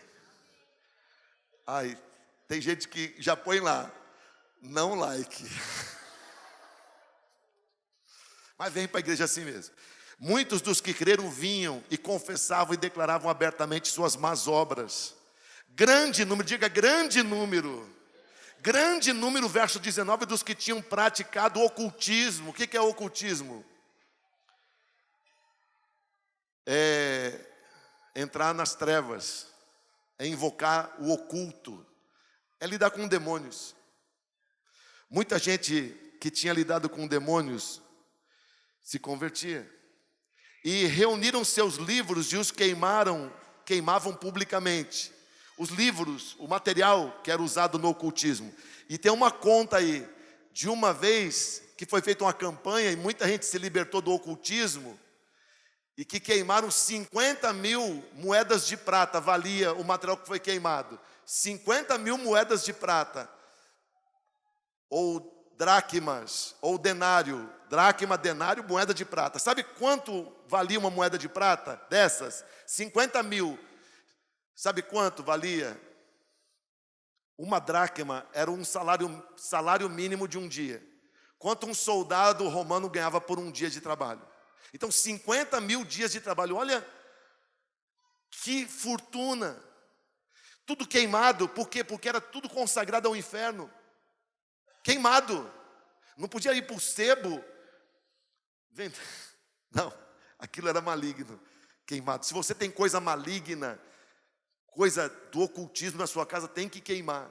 Ai, tem gente que já põe lá, não like. Mas vem para a igreja assim mesmo. Muitos dos que creram vinham e confessavam e declaravam abertamente suas más obras. Grande número, diga grande número. Grande número, verso 19, dos que tinham praticado ocultismo. O que é ocultismo? É entrar nas trevas, é invocar o oculto, é lidar com demônios. Muita gente que tinha lidado com demônios se convertia. E reuniram seus livros e os queimavam publicamente. Os livros, o material que era usado no ocultismo. E tem uma conta aí, de uma vez que foi feita uma campanha e muita gente se libertou do ocultismo, e que queimaram 50 mil moedas de prata, valia o material que foi queimado. 50 mil moedas de prata, ou dracmas, ou denário. Dracma, denário, moeda de prata. Sabe quanto valia uma moeda de prata dessas? 50 mil. Sabe quanto valia? Uma dracma era um salário mínimo de um dia. Quanto um soldado romano ganhava por um dia de trabalho. Então 50 mil dias de trabalho. Olha que fortuna. Tudo queimado. Por quê? Porque era tudo consagrado ao inferno. Queimado. Não podia ir para o sebo. Não, aquilo era maligno. Queimado. Se você tem coisa maligna, coisa do ocultismo na sua casa, tem que queimar.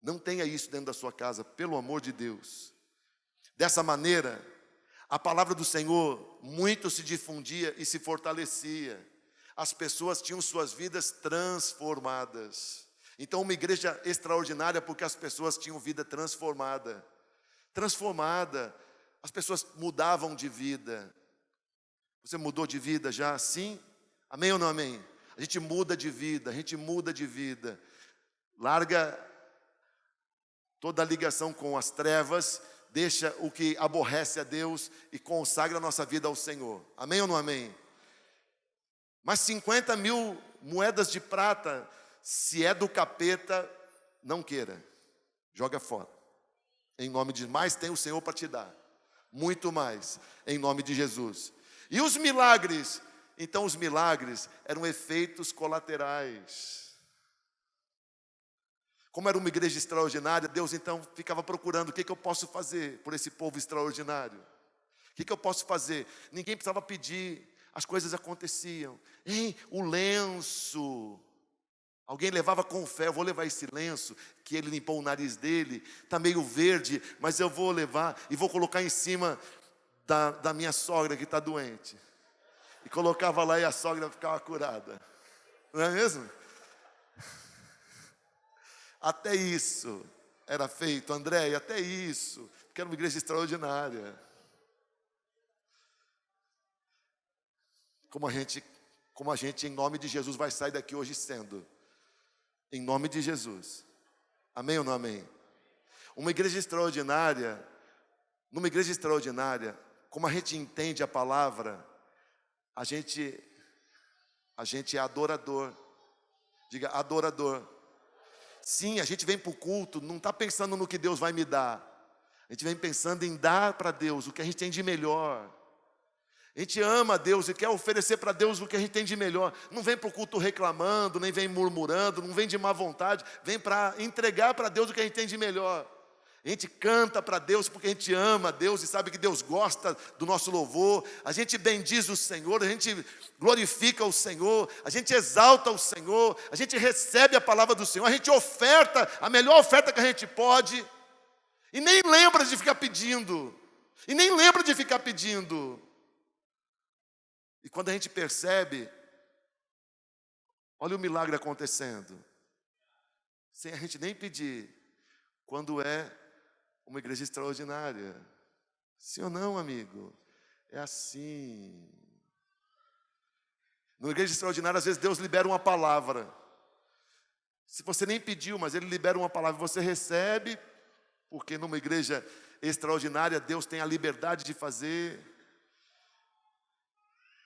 Não tenha isso dentro da sua casa, pelo amor de Deus. Dessa maneira, a palavra do Senhor muito se difundia e se fortalecia. As pessoas tinham suas vidas transformadas. Então, uma igreja extraordinária porque as pessoas tinham vida transformada. Transformada. As pessoas mudavam de vida. Você mudou de vida já? Sim? Amém ou não amém? A gente muda de vida, a gente muda de vida. Larga toda a ligação com as trevas, deixa o que aborrece a Deus e consagra a nossa vida ao Senhor. Amém ou não amém? Mas 50 mil moedas de prata, se é do capeta, não queira. Joga fora. Em nome de mais tem o Senhor para te dar. Muito mais, em nome de Jesus. E os milagres? Então os milagres eram efeitos colaterais. Como era uma igreja extraordinária, Deus então ficava procurando o que eu posso fazer por esse povo extraordinário. O que eu posso fazer? Ninguém precisava pedir, as coisas aconteciam. Hein, o lenço. Alguém levava com fé, eu vou levar esse lenço, que ele limpou o nariz dele, está meio verde, mas eu vou levar e vou colocar em cima da minha sogra que está doente. E colocava lá e a sogra ficava curada. Não é mesmo? Até isso era feito, André, até isso, porque era uma igreja extraordinária. Como a gente, em nome de Jesus, vai sair daqui hoje sendo. Em nome de Jesus. Amém ou não amém? Uma igreja extraordinária, numa igreja extraordinária, como a gente entende a palavra, a gente é adorador. Diga, adorador. Sim, a gente vem para o culto, não está pensando no que Deus vai me dar. A gente vem pensando em dar para Deus o que a gente tem de melhor. A gente ama a Deus e quer oferecer para Deus o que a gente tem de melhor. Não vem para o culto reclamando, nem vem murmurando, não vem de má vontade. Vem para entregar para Deus o que a gente tem de melhor. A gente canta para Deus porque a gente ama a Deus e sabe que Deus gosta do nosso louvor. A gente bendiz o Senhor, a gente glorifica o Senhor, a gente exalta o Senhor, a gente recebe a palavra do Senhor, a gente oferta a melhor oferta que a gente pode. E nem lembra de ficar pedindo. E quando a gente percebe, olha o milagre acontecendo. Sem a gente nem pedir. Quando é uma igreja extraordinária. Sim ou não, amigo? É assim. Numa igreja extraordinária, às vezes Deus libera uma palavra. Se você nem pediu, mas Ele libera uma palavra, você recebe, porque numa igreja extraordinária, Deus tem a liberdade de fazer.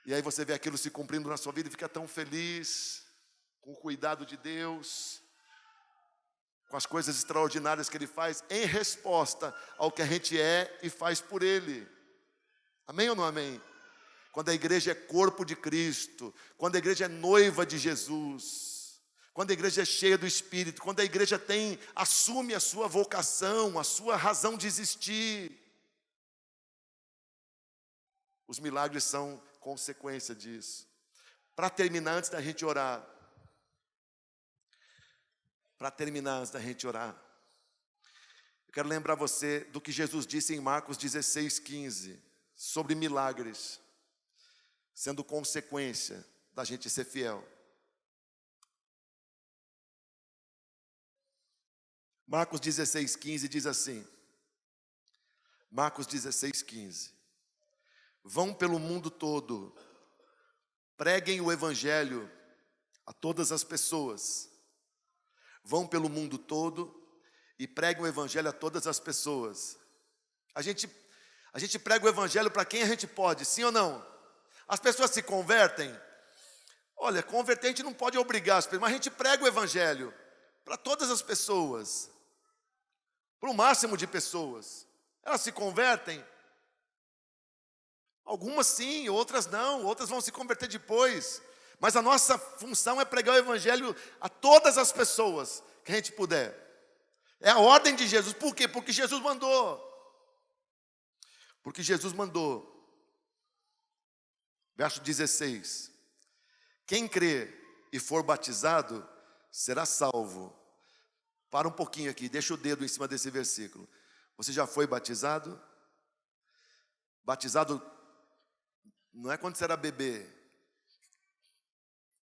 E aí você vê aquilo se cumprindo na sua vida e fica tão feliz, com o cuidado de Deus, com as coisas extraordinárias que Ele faz, em resposta ao que a gente é e faz por Ele. Amém ou não amém? Quando a igreja é corpo de Cristo, quando a igreja é noiva de Jesus, quando a igreja é cheia do Espírito, quando a igreja assume a sua vocação, a sua razão de existir, os milagres são consequência disso. Para terminar, antes da gente orar, eu quero lembrar você do que Jesus disse em Marcos 16:15, sobre milagres, sendo consequência da gente ser fiel. Marcos 16:15 diz assim, Marcos 16:15, vão pelo mundo todo, preguem o evangelho a todas as pessoas. Vão pelo mundo todo e preguem o evangelho a todas as pessoas. A gente prega o evangelho para quem a gente pode, sim ou não? As pessoas se convertem. Olha, converter a gente não pode obrigar as pessoas, mas a gente prega o evangelho para todas as pessoas, para o máximo de pessoas. Elas se convertem. Algumas sim, outras não, outras vão se converter depois. Mas a nossa função é pregar o evangelho a todas as pessoas que a gente puder. É a ordem de Jesus. Por quê? Porque Jesus mandou. Porque Jesus mandou. Verso 16. Quem crê e for batizado será salvo. Para um pouquinho aqui, deixa o dedo em cima desse versículo. Você já foi batizado? Batizado não é quando você era bebê.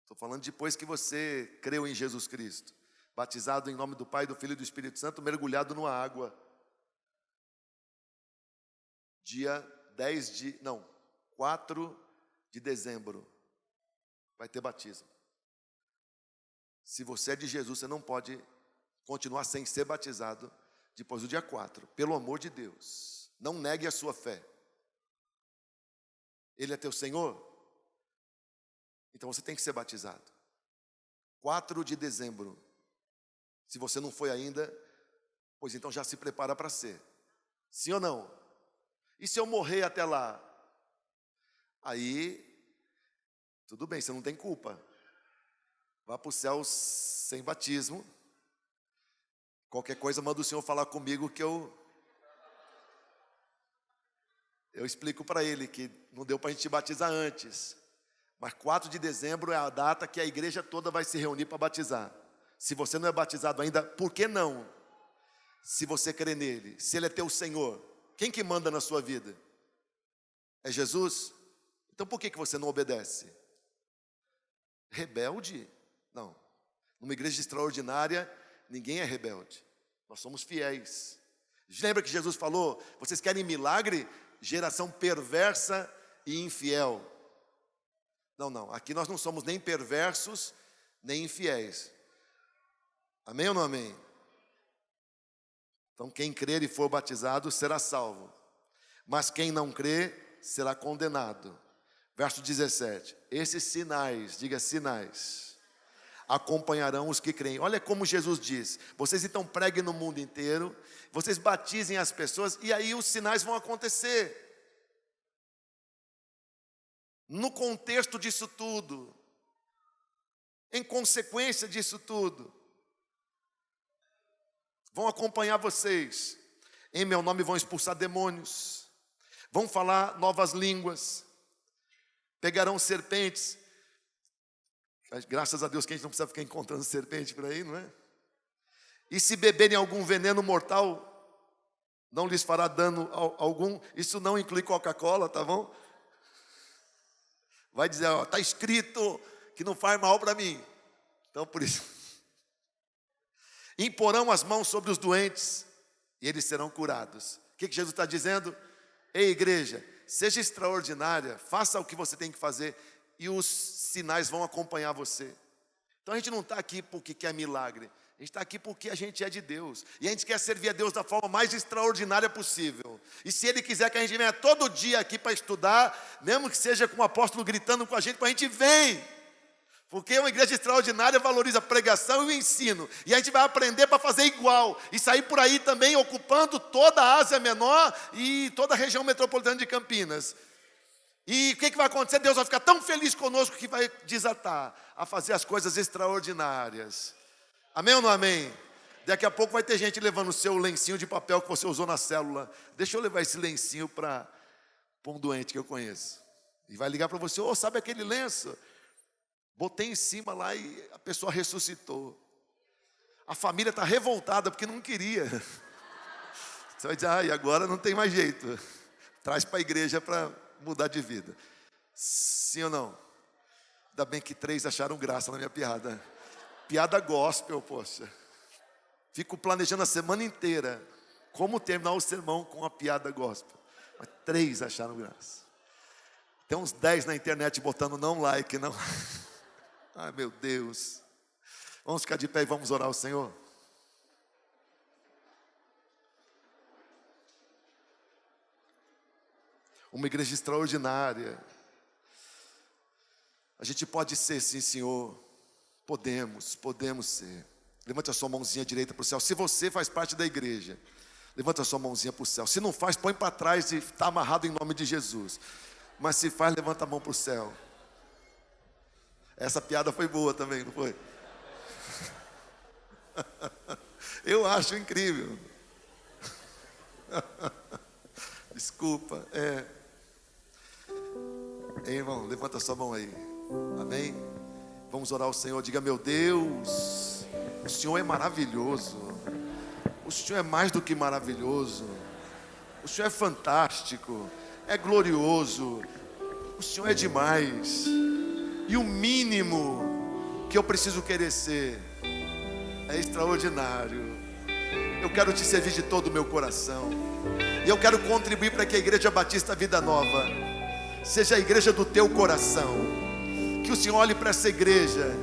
Estou falando depois que você creu em Jesus Cristo. Batizado em nome do Pai, do Filho e do Espírito Santo, mergulhado numa água. Dia 4 de dezembro, vai ter batismo. Se você é de Jesus, você não pode continuar sem ser batizado depois do dia 4. Pelo amor de Deus, não negue a sua fé. Ele é teu Senhor? Então você tem que ser batizado. 4 de dezembro. Se você não foi ainda, pois então já se prepara para ser. Sim ou não? E se eu morrer até lá? Aí, tudo bem, você não tem culpa. Vá para o céu sem batismo. Qualquer coisa, manda o Senhor falar comigo que eu explico para ele que não deu para a gente batizar antes. Mas 4 de dezembro é a data que a igreja toda vai se reunir para batizar. Se você não é batizado ainda, por que não? Se você crê nele, se ele é teu Senhor, quem que manda na sua vida? É Jesus? Então por que você não obedece? Rebelde? Não. Numa igreja extraordinária, ninguém é rebelde. Nós somos fiéis. Lembra que Jesus falou, vocês querem milagre? Geração perversa e infiel. Não. Aqui nós não somos nem perversos, nem infiéis. Amém ou não amém? Então quem crer e for batizado será salvo. Mas quem não crer será condenado. Verso 17. Esses sinais, diga sinais, acompanharão os que creem. Olha como Jesus diz. Vocês então preguem no mundo inteiro. Vocês batizem as pessoas e aí os sinais vão acontecer. No contexto disso tudo, em consequência disso tudo, vão acompanhar vocês. Em meu nome vão expulsar demônios, vão falar novas línguas, pegarão serpentes. Graças a Deus que a gente não precisa ficar encontrando serpente por aí, não é? E se beberem algum veneno mortal, não lhes fará dano algum. Isso não inclui Coca-Cola, tá bom? Vai dizer, está escrito que não faz mal para mim. Então, por isso. Imporão as mãos sobre os doentes e eles serão curados. O que Jesus está dizendo? Ei, igreja, seja extraordinária, faça o que você tem que fazer e os sinais vão acompanhar você. Então a gente não está aqui porque quer milagre. A gente está aqui porque a gente é de Deus. E a gente quer servir a Deus da forma mais extraordinária possível. E se Ele quiser que a gente venha todo dia aqui para estudar, mesmo que seja com o apóstolo gritando com a gente vem. Porque uma igreja extraordinária valoriza a pregação e o ensino. E a gente vai aprender para fazer igual. E sair por aí também ocupando toda a Ásia Menor e toda a região metropolitana de Campinas. E o que vai acontecer? Deus vai ficar tão feliz conosco que vai desatar a fazer as coisas extraordinárias. Amém ou não amém? Daqui a pouco vai ter gente levando o seu lencinho de papel que você usou na célula. Deixa eu levar esse lencinho para um doente que eu conheço. E vai ligar para você, sabe aquele lenço? Botei em cima lá e a pessoa ressuscitou. A família está revoltada porque não queria. Você vai dizer, e agora não tem mais jeito. Traz para a igreja para mudar de vida. Sim ou não? Ainda bem que 3 acharam graça na minha piada. Piada gospel, poxa. Fico planejando a semana inteira como terminar o sermão com uma piada gospel. Mas 3 acharam graça. Tem uns 10 na internet botando não like, não. Ai, meu Deus. Vamos ficar de pé e vamos orar ao Senhor. Uma igreja extraordinária. A gente pode ser, sim, Senhor. Podemos ser. Levante a sua mãozinha direita para o céu. Se você faz parte da igreja, levante a sua mãozinha para o céu. Se não faz, põe para trás e está amarrado em nome de Jesus. Mas se faz, levanta a mão para o céu. Essa piada foi boa também, não foi? Eu acho incrível. Desculpa, Ei, irmão, levanta a sua mão aí. Amém? Vamos orar ao Senhor. Diga, meu Deus, o Senhor é maravilhoso. O Senhor é mais do que maravilhoso. O Senhor é fantástico. É glorioso. O Senhor é demais. E o mínimo que eu preciso querer ser é extraordinário. Eu quero te servir de todo o meu coração. E eu quero contribuir para que a Igreja Batista Vida Nova seja a igreja do teu coração. Que o Senhor olhe para essa igreja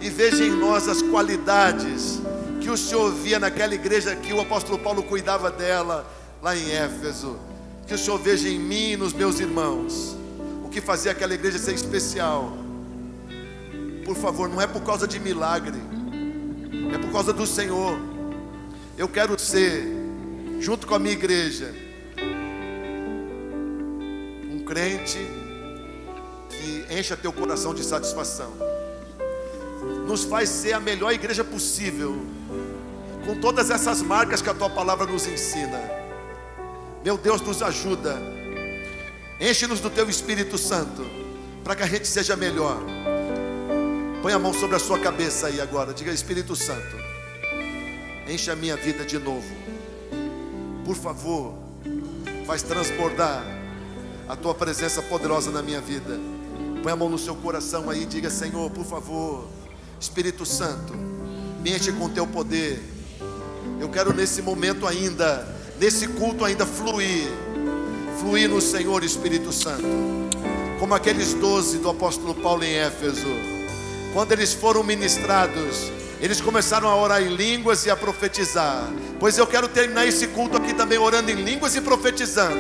e veja em nós as qualidades que o Senhor via naquela igreja que o apóstolo Paulo cuidava dela lá em Éfeso. Que o Senhor veja em mim e nos meus irmãos o que fazia aquela igreja ser especial. Por favor, não é por causa de milagre, é por causa do Senhor. Eu quero ser, junto com a minha igreja, um crente que encha teu coração de satisfação. Nos faz ser a melhor igreja possível, com todas essas marcas que a tua palavra nos ensina. Meu Deus, nos ajuda. Enche-nos do teu Espírito Santo, para que a gente seja melhor. Põe a mão sobre a sua cabeça aí agora. Diga, Espírito Santo, enche a minha vida de novo. Por favor, faz transbordar a tua presença poderosa na minha vida. Põe a mão no seu coração aí e diga, Senhor, por favor, Espírito Santo, me enche com teu poder. Eu quero nesse momento ainda, nesse culto ainda fluir no Senhor, Espírito Santo. Como aqueles 12 do apóstolo Paulo em Éfeso. Quando eles foram ministrados, eles começaram a orar em línguas e a profetizar. Pois eu quero terminar esse culto aqui também orando em línguas e profetizando.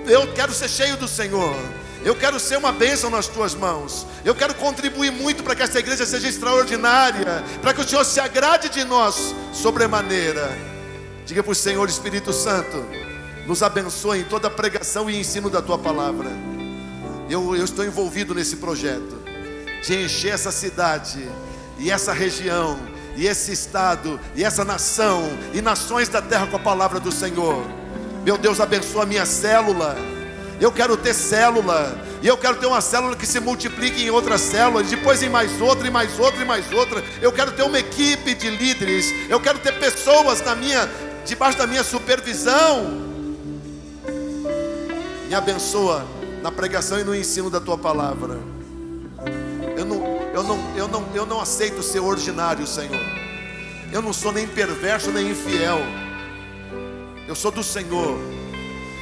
Eu quero ser cheio do Senhor. Eu quero ser uma bênção nas tuas mãos. Eu quero contribuir muito para que essa igreja seja extraordinária, para que o Senhor se agrade de nós sobremaneira. Diga para o Senhor, Espírito Santo, nos abençoe em toda a pregação e ensino da tua palavra. Eu estou envolvido nesse projeto de encher essa cidade e essa região e esse estado e essa nação e nações da terra com a palavra do Senhor. Meu Deus, abençoa a minha célula. Eu quero ter célula, e eu quero ter uma célula que se multiplique em outras células, depois em mais outra, e mais outra, e mais outra. Eu quero ter uma equipe de líderes. Eu quero ter pessoas debaixo da minha supervisão. Me abençoa na pregação e no ensino da tua palavra. Eu não aceito ser ordinário, Senhor. Eu não sou nem perverso nem infiel. Eu sou do Senhor.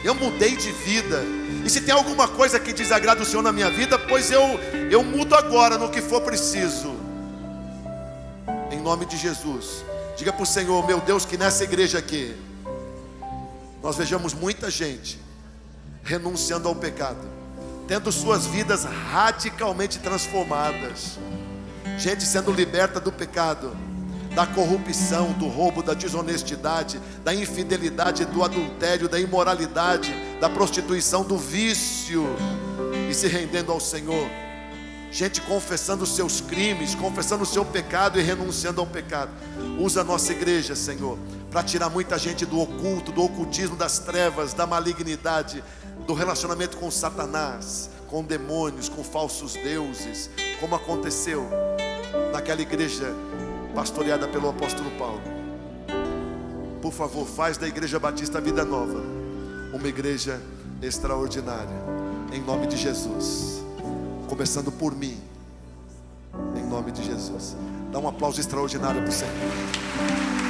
eu mudei de vida. E se tem alguma coisa que desagrada o Senhor na minha vida, pois eu mudo agora no que for preciso. Em nome de Jesus. Diga para o Senhor, meu Deus, que nessa igreja aqui nós vejamos muita gente renunciando ao pecado, tendo suas vidas radicalmente transformadas. Gente sendo liberta do pecado, da corrupção, do roubo, da desonestidade, da infidelidade, do adultério, da imoralidade, da prostituição, do vício, e se rendendo ao Senhor. Gente confessando os seus crimes, confessando o seu pecado e renunciando ao pecado. Usa a nossa igreja, Senhor, para tirar muita gente do oculto, do ocultismo, das trevas, da malignidade, do relacionamento com Satanás, com demônios, com falsos deuses, como aconteceu naquela igreja pastoreada pelo apóstolo Paulo. Por favor, faz da Igreja Batista Vida Nova uma igreja extraordinária, em nome de Jesus, começando por mim, em nome de Jesus. Dá um aplauso extraordinário para o Senhor.